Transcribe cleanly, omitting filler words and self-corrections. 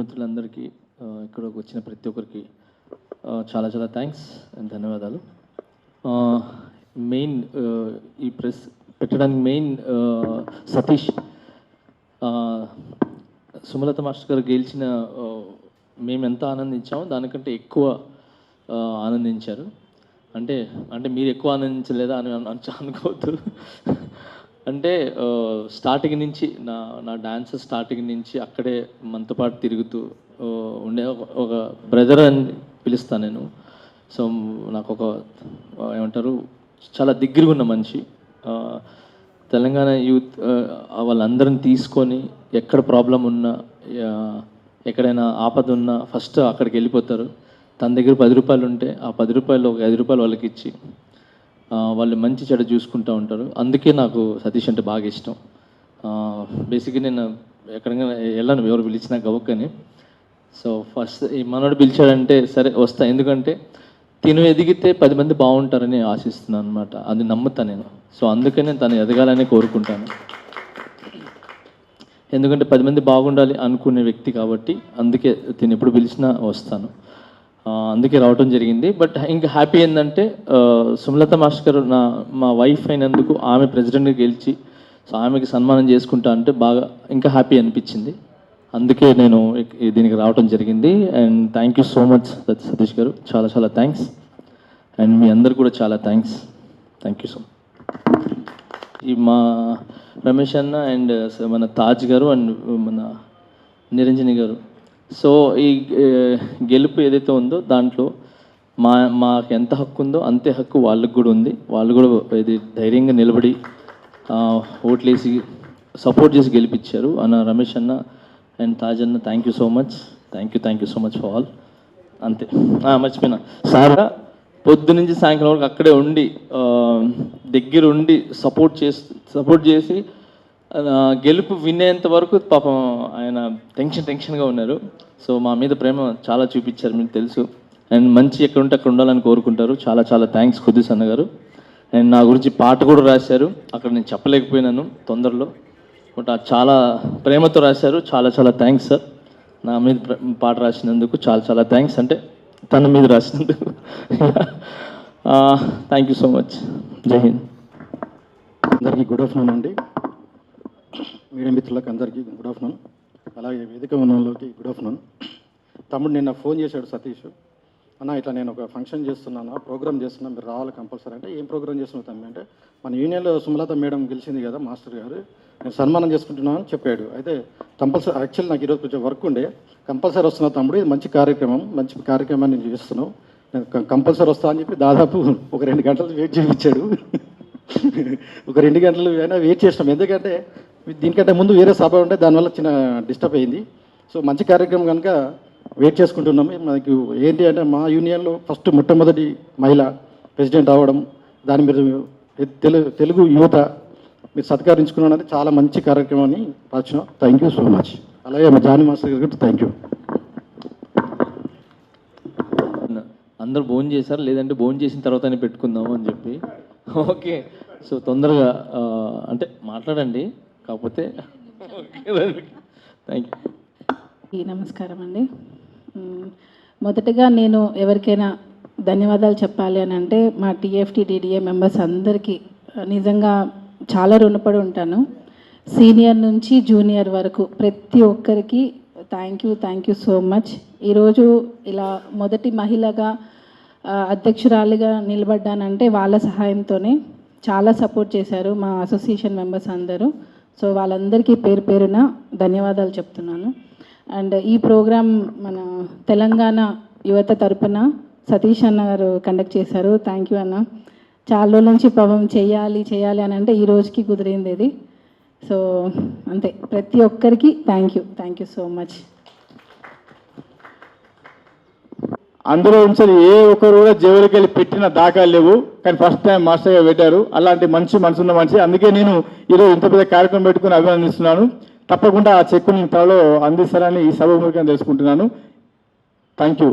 మిత్రులందరికీ ఇక్కడికి వచ్చిన ప్రతి ఒక్కరికి చాలా చాలా థ్యాంక్స్ అండ్ ధన్యవాదాలు. మెయిన్ ఈ ప్రెస్ పెట్టడానికి మెయిన్ సతీష్, సుమలత మాస్టర్ గారు గెలిచిన మేము ఎంత ఆనందించామో దానికంటే ఎక్కువ ఆనందించారు. అంటే మీరు ఎక్కువ ఆనందించలేదా అని అనుకోవద్దు. అంటే స్టార్టింగ్ నుంచి నా డాన్స్ స్టార్టింగ్ నుంచి అక్కడే మనతో పాటు తిరుగుతూ ఉండే ఒక బ్రదర్ అని పిలుస్తాను నేను. సో నాకు ఒక ఏమంటారు చాలా దగ్గరగా ఉన్న మనిషి. తెలంగాణ యూత్ వాళ్ళందరిని తీసుకొని ఎక్కడ ప్రాబ్లం ఉన్నా ఎక్కడైనా ఆపద ఉన్నా ఫస్ట్ అక్కడికి వెళ్ళిపోతారు. తన దగ్గర 10 రూపాయలు ఉంటే ఆ 10 రూపాయలు ఒక 5 రూపాయలు వాళ్ళకి ఇచ్చి వాళ్ళు మంచి చెడు చూసుకుంటూ ఉంటారు. అందుకే నాకు సతీష్ అంటే బాగా ఇష్టం. బేసిక్గా నేను ఎక్కడికైనా వెళ్ళాను ఎవరు పిలిచినా గవ్వకని. సో ఫస్ట్ ఈ మనోడు పిలిచాడంటే సరే వస్తా, ఎందుకంటే తిను ఎదిగితే 10 మంది బాగుంటారని ఆశిస్తున్నాను అనమాట. అది నమ్ముతాను నేను. సో అందుకనే తను ఎదగాలని కోరుకుంటాను. ఎందుకంటే 10 మంది బాగుండాలి అనుకునే వ్యక్తి కాబట్టి అందుకే తిను ఎప్పుడు పిలిచినా వస్తాను. అందుకే రావటం జరిగింది. బట్ ఇంకా హ్యాపీ ఏంటంటే సుమలత మాస్టర్ గారు మా వైఫ్ అయినందుకు ఆమె ప్రెసిడెంట్గా గెలిచి సో ఆమెకి సన్మానం చేసుకుంటా అంటే బాగా ఇంకా హ్యాపీ అనిపించింది. అందుకే నేను దీనికి రావటం జరిగింది. And thank you so much Satish గారు, చాలా చాలా థ్యాంక్స్. అండ్ మీ అందరు కూడా చాలా thanks. Thank you so much. ఈ మా రమేష్ అన్న అండ్ మన తాజ్ గారు అండ్ మన నిరంజని గారు, సో ఈ గెలుపు ఏదైతే ఉందో దాంట్లో మాకు ఎంత హక్కు ఉందో అంతే హక్కు వాళ్ళకి కూడా ఉంది. వాళ్ళు కూడా ఇది ధైర్యంగా నిలబడి ఓట్లేసి సపోర్ట్ చేసి గెలిపించారు. అన్న రమేష్ అన్న అండ్ తాజ్ అన్న, thank you so much. Thank you so much for all. అంతే. మర్చిపోయినా సారా పొద్దు నుంచి సాయంత్రం వరకు అక్కడే ఉండి దగ్గర ఉండి సపోర్ట్ చేసి గెలుపు వినేంత వరకు పాపం ఆయన టెన్షన్గా ఉన్నారు. సో మా మీద ప్రేమ చాలా చూపించారు, మీకు తెలుసు. అండ్ మంచి ఎక్కడ ఉంటే అక్కడ ఉండాలని కోరుకుంటారు. చాలా చాలా థ్యాంక్స్ ఖుద్దీస్ అన్న గారు. అండ్ నా గురించి పాట కూడా రాశారు, అక్కడ నేను చెప్పలేకపోయినాను తొందరలో, బట్ చాలా ప్రేమతో రాశారు. చాలా చాలా థ్యాంక్స్ సార్. నా మీద పాట రాసినందుకు చాలా చాలా థ్యాంక్స్, అంటే తన మీద రాసినందుకు. Thank you so much. జై హింద్. అందరికీ గుడ్ ఆఫ్టర్నూన్ అండి. మీడియా మిత్రులకు అందరికీ గుడ్ ఆఫ్టర్నూన్. అలాగే వేదిక ఉన్న వాళ్ళకి గుడ్ ఆఫ్టర్నూన్. తమ్ముడు నిన్న ఫోన్ చేశాడు సతీష్, అన్న ఇట్లా నేను ఒక ఫంక్షన్ చేస్తున్నాను, ప్రోగ్రామ్ చేస్తున్నాను, మీరు రావాలి కంపల్సరీ అంటే ఏం ప్రోగ్రామ్ చేస్తున్నావు తమ్మి అంటే మన యూనియన్లో సుమలత మేడం గెలిచింది కదా మాస్టర్ గారు, నేను సన్మానం చేసుకుంటున్నాను అని చెప్పాడు. అయితే కంపల్సరీ యాక్చువల్లీ నాకు ఈరోజు కొంచెం వర్క్ ఉండే, కంపల్సరీ వస్తున్నా తమ్ముడు, ఇది మంచి కార్యక్రమాన్ని నేను చేస్తున్నావు, నేను కంపల్సరీ వస్తా అని చెప్పి దాదాపు ఒక 2 గంటలు వెయిట్ చేయించాడు. ఒక 2 గంటలు అయినా వెయిట్ చేసినాం, ఎందుకంటే దీనికంటే ముందు వేరే సభ ఉంటే దానివల్ల చిన్న డిస్టర్బ్ అయింది. సో మంచి కార్యక్రమం కనుక వెయిట్ చేసుకుంటున్నాము. మనకు ఏంటి అంటే మా యూనియన్లో మొట్టమొదటి మహిళ ప్రెసిడెంట్ అవ్వడం, దాని మీరు తెలుగు యువత మీరు సత్కరించుకున్నారని చాలా మంచి కార్యక్రమాన్ని రాసినాం. Thank you so much. అలాగే మా జానీ మాస్టర్ గారికి థ్యాంక్ యూ. అందరూ భోజనం చేశారు, లేదంటే భోజనం చేసిన తర్వాతనే పెట్టుకుందాము అని చెప్పి. ఓకే, సో తొందరగా అంటే మాట్లాడండి, కాకపోతే థ్యాంక్ యూ. నమస్కారం అండి. మొదటగా నేను ఎవరికైనా ధన్యవాదాలు చెప్పాలి అని అంటే మా టీఎఫ్టీ డిడిఏ మెంబర్స్ అందరికీ నిజంగా చాలా రుణపడి ఉంటాను. సీనియర్ నుంచి జూనియర్ వరకు ప్రతి ఒక్కరికి థ్యాంక్ యూ సో మచ్. ఈరోజు ఇలా మొదటి మహిళగా అధ్యక్షురాలిగా నిలబడ్డానంటే వాళ్ళ సహాయంతోనే. చాలా సపోర్ట్ చేశారు మా అసోసియేషన్ మెంబర్స్ అందరూ. సో వాళ్ళందరికీ పేరు పేరున ధన్యవాదాలు చెప్తున్నాను. అండ్ ఈ ప్రోగ్రాం మన తెలంగాణ యువత తరపున సతీష్ అన్న గారు కండక్ట్ చేశారు. థ్యాంక్ యూ అన్న. చాలా రోజుల నుంచి పాపం చేయాలి అని అంటే ఈ రోజుకి కుదిరింది ఇది. సో అంతే, ప్రతి ఒక్కరికి థ్యాంక్ యూ సో మచ్. అందులో నుంచి ఏ ఒక్కరు కూడా జేబులకి వెళ్ళి పెట్టిన దాఖలు లేవు, కానీ ఫస్ట్ టైం మాస్టర్గా పెట్టారు. అలాంటి మంచి మనసున్న మనిషి, అందుకే నేను ఈరోజు ఇంత పెద్ద కార్యక్రమం పెట్టుకుని అభినందిస్తున్నాను. తప్పకుండా ఆ చెక్కు నేను త్వరలో అందిస్తారని ఈ సభ మూలంగా తెలుసుకుంటున్నాను. Thank you.